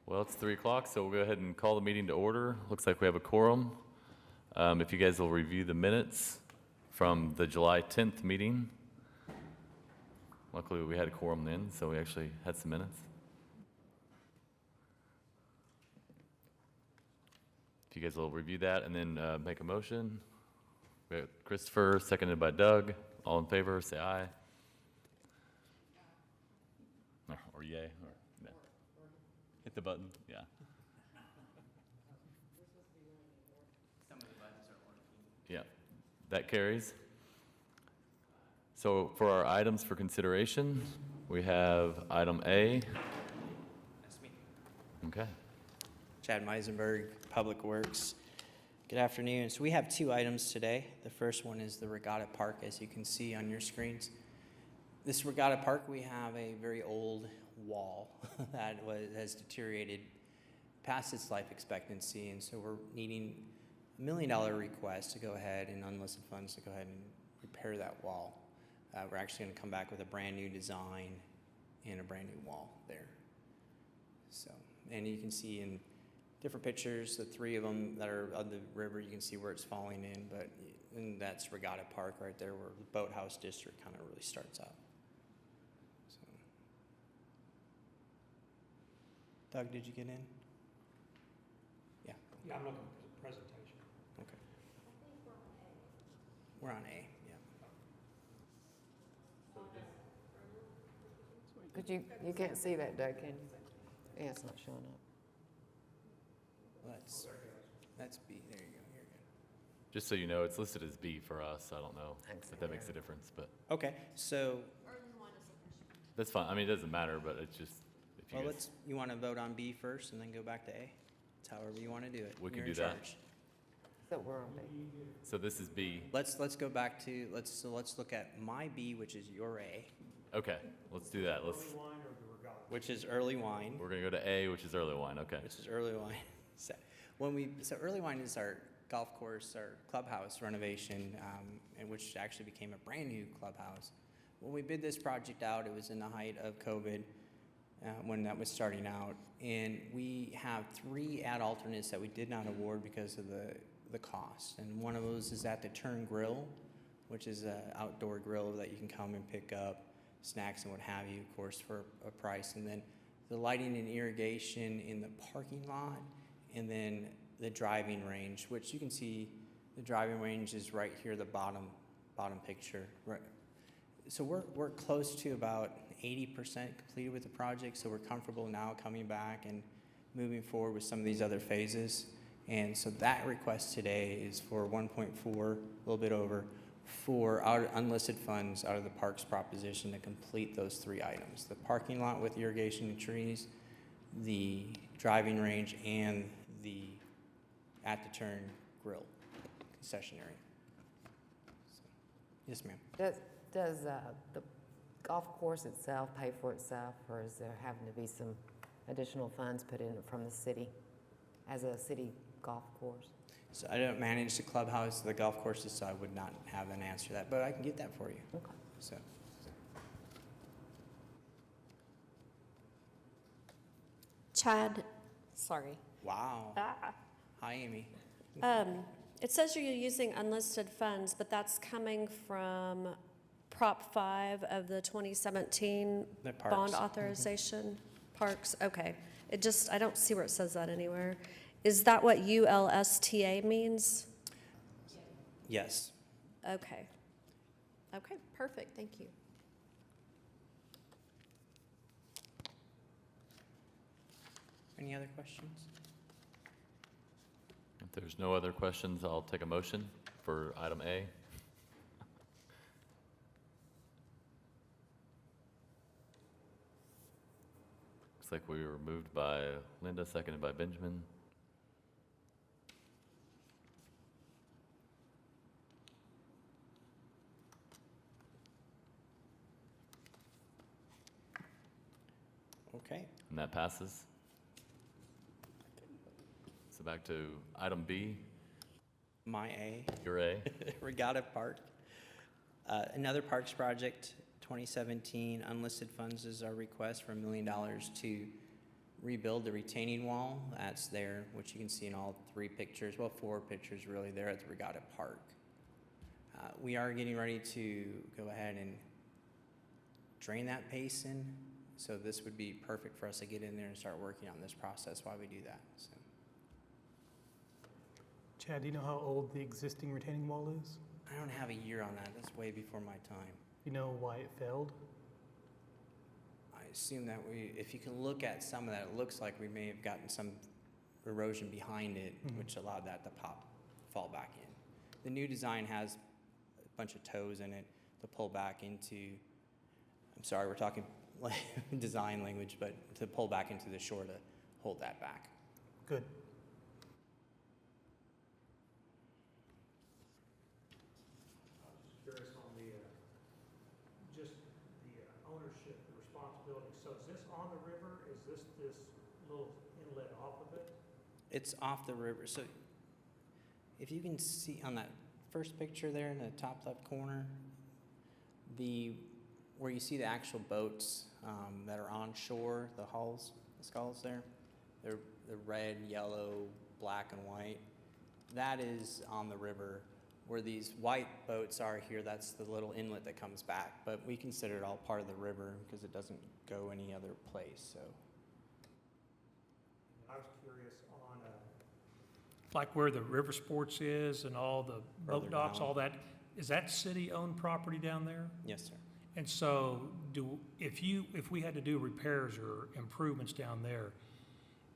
Well, it's 3 o'clock, so we'll go ahead and call the meeting to order. Looks like we have a quorum. If you guys will review the minutes from the July 10th meeting. Luckily, we had a quorum then, so we actually had some minutes. If you guys will review that and then make a motion. We have Christopher, seconded by Doug. All in favor, say aye. Or yay, or no. Hit the button, yeah. Some of the buttons are working. Yeah, that carries. So for our items for consideration, we have item A. That's me. Okay. Chad Meisenberg, Public Works. Good afternoon. So we have two items today. The first one is the Regatta Park, as you can see on your screens. This Regatta Park, we have a very old wall that has deteriorated past its life expectancy, and so we're needing $1 million request to go ahead and unlisted funds to go ahead and repair that wall. We're actually going to come back with a brand new design and a brand new wall there. So, and you can see in different pictures, the three of them that are on the river, you can see where it's falling in, but and that's Regatta Park right there where the Boathouse District kind of really starts out. So. Doug, did you get in? Yeah. Yeah, I'm looking for the presentation. Okay. We're on A, yeah. But you can't see that, Doug, can you? Yeah, it's not showing up. Well, that's B. There you go. You're good. Just so you know, it's listed as B for us. I don't know Thanks. if that makes a difference, but Okay, so, that's fine. I mean, it doesn't matter, but it's just, if you well, guys, you want to vote on B first and then go back to A? It's however you want to do it. We can You're do in that. charge. So we're on B. so this is B. Let's go back to, let's look at my B, which is your A, Okay, let's do that. Let's, Early wine or the regatta? which is early wine, we're gonna go to A, which is early wine. Okay. which is early wine. So early wine is our golf course, our clubhouse renovation, and which actually became a brand new clubhouse. When we bid this project out, it was in the height of COVID, when that was starting out, and we have 3 ad alternates that we did not award because of the cost. And one of those is at the Turn Grill, which is an outdoor grill that you can come and pick up snacks and what have you, of course, for a price. And then the lighting and irrigation in the parking lot, and then the driving range, which you can see the driving range is right here, the bottom picture. Right. So we're close to about 80% completed with the project, so we're comfortable now coming back and moving forward with some of these other phases. And so that request today is for 1.4, a little bit over, for unlisted funds out of the parks proposition to complete those 3 items: the parking lot with irrigation and trees, the driving range, and the at the Turn Grill concessionary. So, yes, ma'am. Does the golf course itself pay for itself, or is there having to be some additional funds put in from the city as a city golf course? So I don't manage the clubhouse, the golf courses, so I would not have an answer to that, but I can get that for you. Okay. So, Chad, sorry. wow. Hi, Amy. It says you're using unlisted funds, but that's coming from Prop 5 of the 2017 The bond parks. authorization. Parks, okay. I don't see where it says that anywhere. Is that what ULSTA means? Yes. Okay. Okay, perfect, thank you. Any other questions? If there's no other questions, I'll take a motion for item A. Looks like we were moved by Linda, seconded by Benjamin. Okay. And that passes. So back to item B, My A. your A. Regatta Park. Another parks project, 2017, unlisted funds is our request for $1 million to rebuild the retaining wall that's there, which you can see in all 3 pictures, well, 4 pictures really there at the Regatta Park. We are getting ready to go ahead and drain that basin, so this would be perfect for us to get in there and start working on this process while we do that. So, Chad, do you know how old the existing retaining wall is? I don't have a year on that. That's way before my time. You know why it failed? I assume that if you can look at some of that, it looks like we may have gotten some erosion behind it, which allowed that to fall back in. The new design has a bunch of toes in it to pull back into, I'm sorry, we're talking like design language, but to pull back into the shore to hold that back. Good. Curious on the, just the ownership, the responsibility. So is this on the river? Is this little inlet off of it? It's off the river. So if you can see on that first picture there in the top left corner, where you see the actual boats that are on shore, the hulls, the skulls there, they're red, yellow, black, and white. That is on the river. Where these white boats are here, that's the little inlet that comes back. But we consider it all part of the river because it doesn't go any other place. So I was curious on, like where the river sports is and all the Further boat docks, down. all that, is that city-owned property down there? yes, sir. And so if we had to do repairs or improvements down there,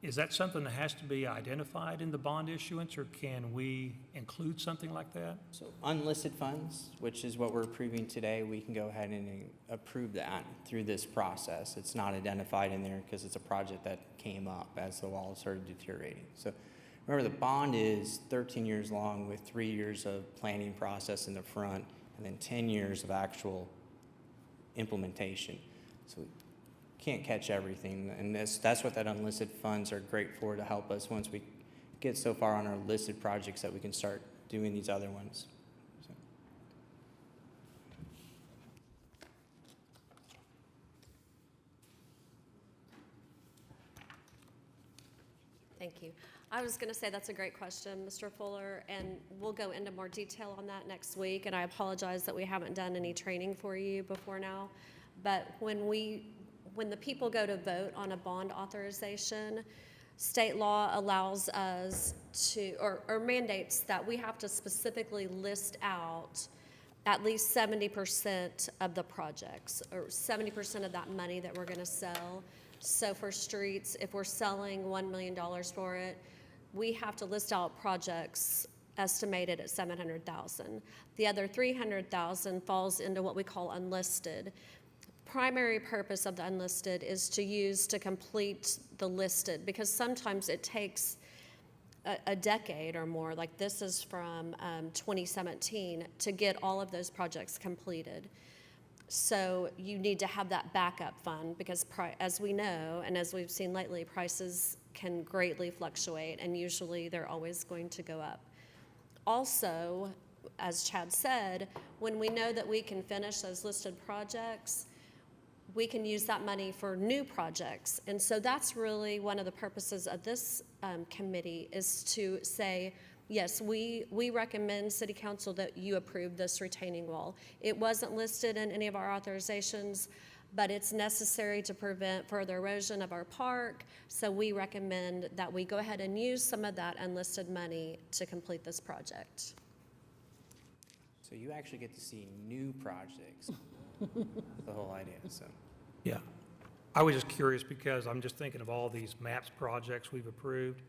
is that something that has to be identified in the bond issuance, or can we include something like that? So unlisted funds, which is what we're approving today, we can go ahead and approve that through this process. It's not identified in there because it's a project that came up as the wall started deteriorating. So remember, the bond is 13 years long with 3 years of planning process in the front and then 10 years of actual implementation. So we can't catch everything, and that's what that unlisted funds are great for, to help us once we get so far on our listed projects that we can start doing these other ones. So. Thank you. I was going to say that's a great question, Mr. Fuller, and we'll go into more detail on that next week. And I apologize that we haven't done any training for you before now. But when the people go to vote on a bond authorization, state law allows us to, or mandates that we have to specifically list out at least 70% of the projects, or 70% of that money that we're going to sell. So for streets, if we're selling $1 million for it, we have to list out projects estimated at $700,000. The other $300,000 falls into what we call unlisted. Primary purpose of the unlisted is to use to complete the listed, because sometimes it takes a decade or more, like this is from 2017, to get all of those projects completed. So you need to have that backup fund, because as we know, and as we've seen lately, prices can greatly fluctuate, and usually they're always going to go up. Also, as Chad said, when we know that we can finish those listed projects, we can use that money for new projects. And so that's really one of the purposes of this committee, is to say, yes, we recommend City Council that you approve this retaining wall. It wasn't listed in any of our authorizations, but it's necessary to prevent further erosion of our park. So we recommend that we go ahead and use some of that unlisted money to complete this project. So you actually get to see new projects. That's the whole idea. So Yeah. I was just curious because I'm just thinking of all these MAPS projects we've approved.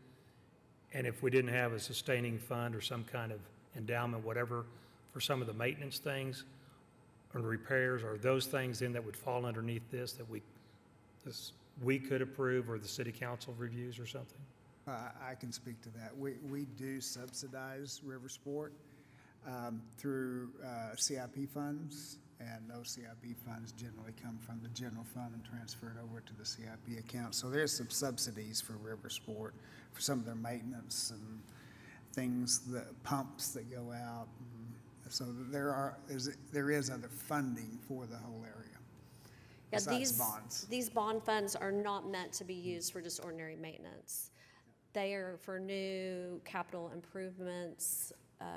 And if we didn't have a sustaining fund or some kind of endowment, whatever, for some of the maintenance things or repairs, or those things then that would fall underneath this that we could approve, or the city council reviews or something? I can speak to that. We do subsidize river sport through CIP funds, and those CIP funds generally come from the general fund and transferred over to the CIP account. So there's some subsidies for river sport for some of their maintenance and things, the pumps that go out. So there is other funding for the whole area. Yeah, besides these, bonds. these bond funds are not meant to be used for just ordinary maintenance. They are for new capital improvements,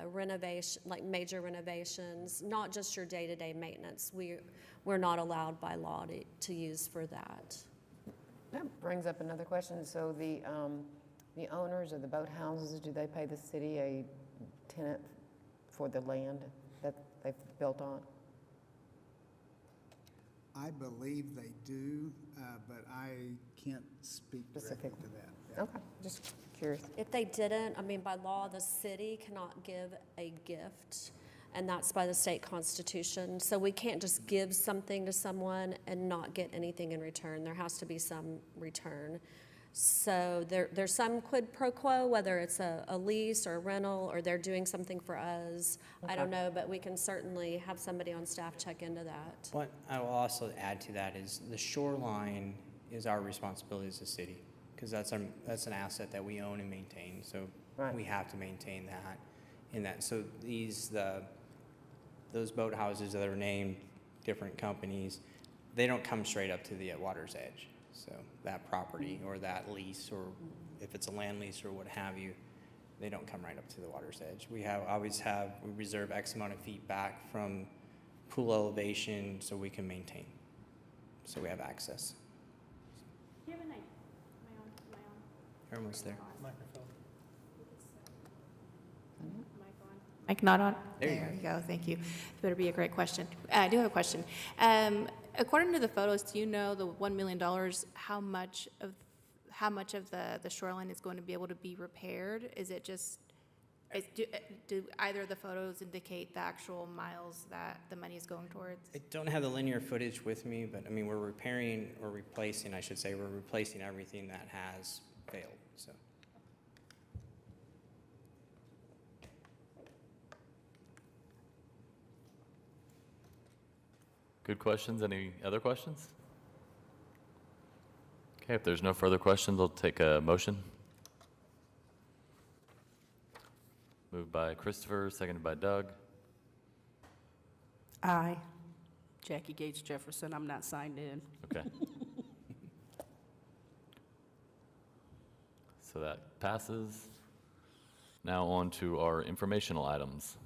renovation, like major renovations, not just your day-to-day maintenance. We're not allowed by law to use for that. That brings up another question. So the owners of the boathouses, do they pay the city a tenant for the land that they've built on? I believe they do, but I can't speak directly Specific. to that. Yeah. Okay, just curious. If they didn't, I mean, by law, the city cannot give a gift, and that's by the state constitution. So we can't just give something to someone and not get anything in return. There has to be some return. So there's some quid pro quo, whether it's a lease or a rental, or they're doing something for us. I don't know, but we can certainly have somebody on staff check into that. What I will also add to that is the shoreline is our responsibility as a city, because that's an asset that we own and maintain, so Right. we have to maintain that in that. So those boathouses that are named different companies, they don't come straight up to the water's edge. So that property or that lease, or if it's a land lease or what have you, they don't come right up to the water's edge. We reserve X amount of feet back from pool elevation so we can maintain. So we have access. Do you have a name? You're almost there. Microphone. Mic not on? There you There you go, thank you. This better be a great question. I do have a question. According to the photos, do you know the $1 million, how much of the shoreline is going to be able to be repaired? Is it just, do either of the photos indicate the actual miles that the money is going towards? I don't have the linear footage with me, but I mean, we're replacing everything that has failed, so. Good questions. Any other questions? Okay, if there's no further questions, I'll take a motion. Moved by Christopher, seconded by Doug. Aye. Jackie Gates Jefferson, I'm not signed in. Okay. So that passes. Now on to our informational items.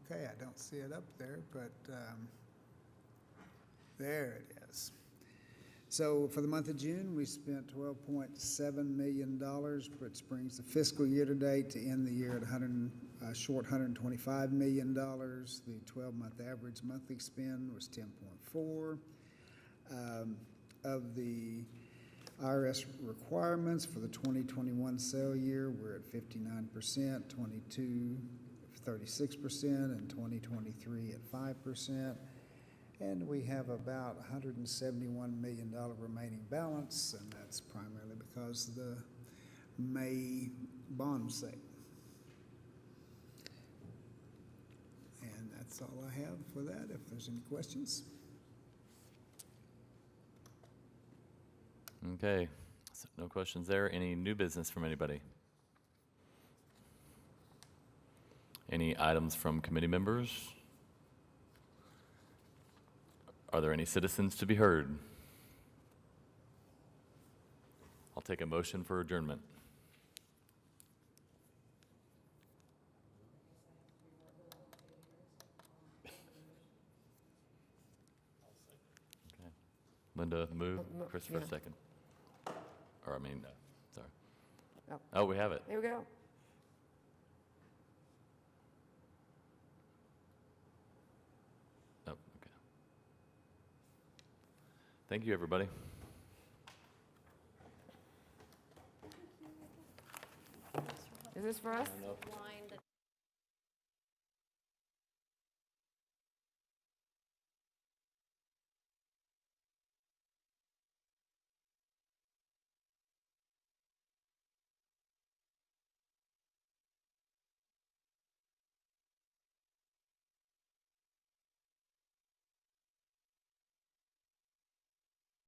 Okay, I don't see it up there, but there it is. So for the month of June, we spent $12.7 million, which brings the fiscal year to date to end the year at short $125 million. The 12-month average monthly spend was 10.4. Of the IRS requirements for the 2021 sale year, we're at 59%, 22 36%, and 2023 at 5%. And we have about $171 million remaining balance, and that's primarily because of the May bond sale. And that's all I have for that, if there's any questions. Okay, so no questions there. Any new business from anybody? Any items from committee members? Are there any citizens to be heard? I'll take a motion for adjournment. Okay. Linda moved, Christopher yeah. second. Or I mean, sorry. Oh. Oh, we have it. There we go. Oh, okay. Thank you, everybody. Is this for us? Line that